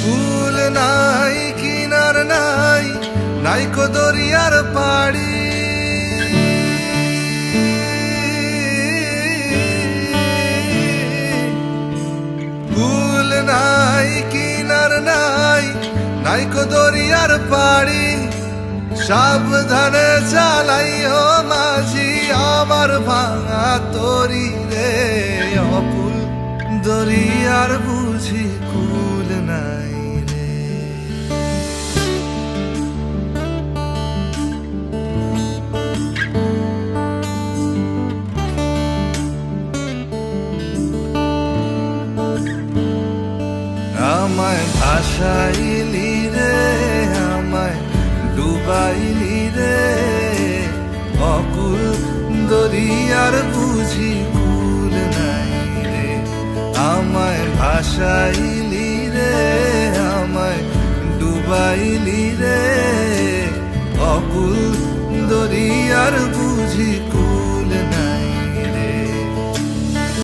কুল নাই কিনার নাই, নাইকো দরিয়ার পাড়ি। কুল নাই কিনার নাই, নাইকো দরিয়ার পাড়ি। সাবধানে চালাইও মাঝি আমার ভাঙা তরি রে। অকুল দরিয়ার বুঝি কুল নাই রে। আমায় ভাসাইলি রে, আমায় ডুবাইলি রে। অকুল দরিয়ার বুঝি কুল নাই রে। আমায় ভাসাইলি রে, আমায় ডুবাইলি রে। অকুল দরিয়ার বুঝি